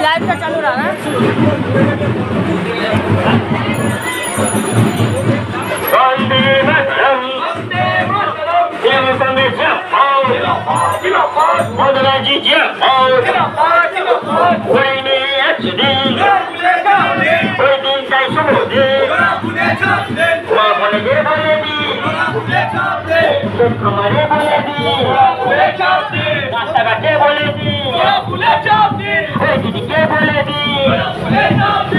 Live चालू रहा ना हमारे बोले दी रास्ता बोले दी दीदी के बोले दी बोले दी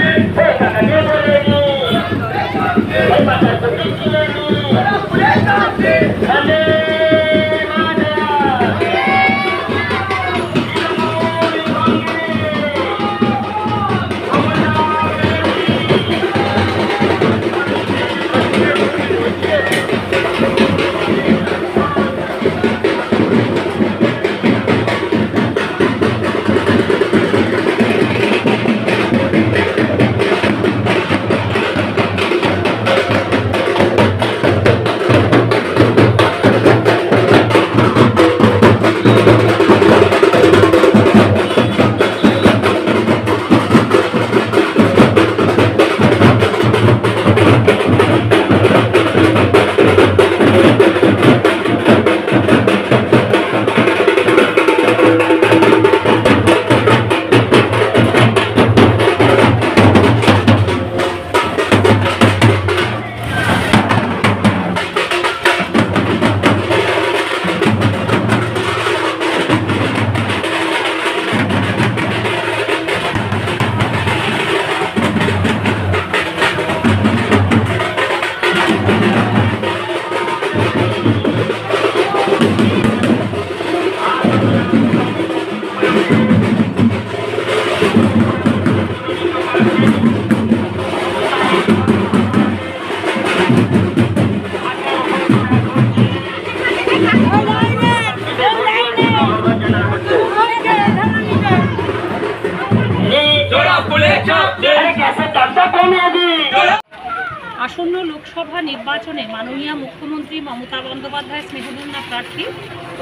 আসন্ন লোকসভা নির্বাচনে মাননীয় মুখ্যমন্ত্রী মমতা বন্দ্যোপাধ্যায় স্নেহধন্য প্রার্থী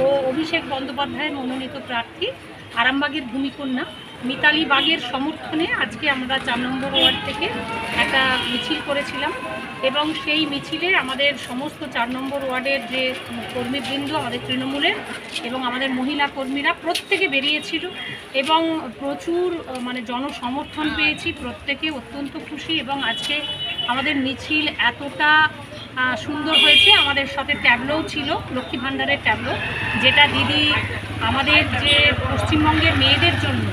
ও অভিষেক বন্দ্যোপাধ্যায় মনোনীত প্রার্থী আরামবাগের ভূমিকন্যা মিতালি বাগের সমর্থনে আজকে আমরা 4 নম্বর ওয়ার্ড থেকে একটা মিছিল করেছিলাম এবং সেই মিছিলে আমাদের সমস্ত 4 নম্বর ওয়ার্ডের যে কর্মীবৃন্দ আমাদের তৃণমূলের এবং আমাদের মহিলা কর্মীরা প্রত্যেকে বেরিয়েছিল এবং প্রচুর জনসমর্থন পেয়েছি, প্রত্যেকে অত্যন্ত খুশি এবং আজকে আমাদের মিছিল এতটা সুন্দর হয়েছে। আমাদের সাথে ট্যাবলোও ছিল, লক্ষ্মী ভাণ্ডারের ট্যাবলো, যেটা দিদি আমাদের যে পশ্চিমবঙ্গের মেয়েদের জন্য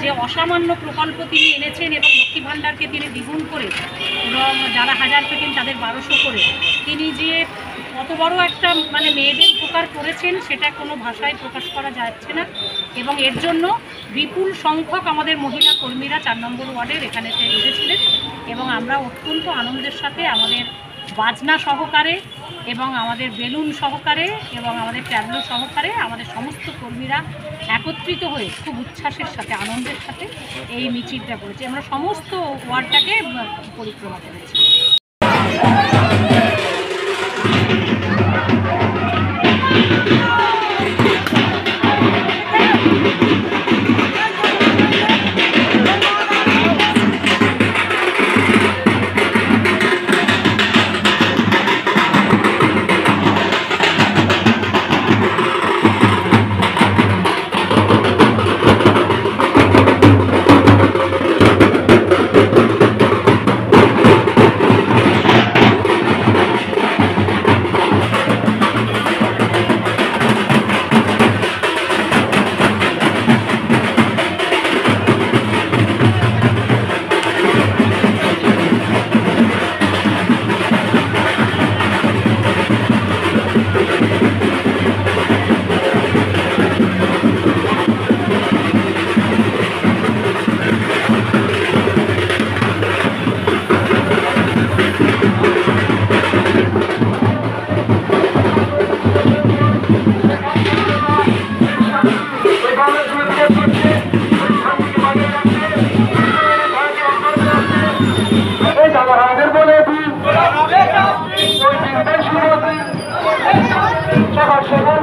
যে অসামান্য প্রকল্প তিনি এনেছেন এবং লক্ষ্মী ভাণ্ডারকে তিনি দ্বিগুণ করে এবং যারা 1000 পেতেন তাদের 1200 করে তিনি যে কত বড় একটা মেয়েদের উপকার করেছেন সেটা কোনো ভাষায় প্রকাশ করা যাচ্ছে না এবং এর জন্য বিপুল সংখ্যক আমাদের মহিলা কর্মীরা 4 নম্বর ওয়ার্ডের এখানেতে এসেছিলেন এবং আমরা অত্যন্ত আনন্দের সাথে আমাদের বাজনা সহকারে এবং আমাদের বেলুন সহকারে এবং আমাদের ট্যাবলো সহকারে আমাদের সমস্ত কর্মীরা একত্রিত হয়ে খুব উচ্ছ্বাসের সাথে আনন্দের সাথে এই মিছিলটা করেছি। আমরা সমস্ত ওয়ার্ডটাকে পরিক্রমা করেছি। সভা সভা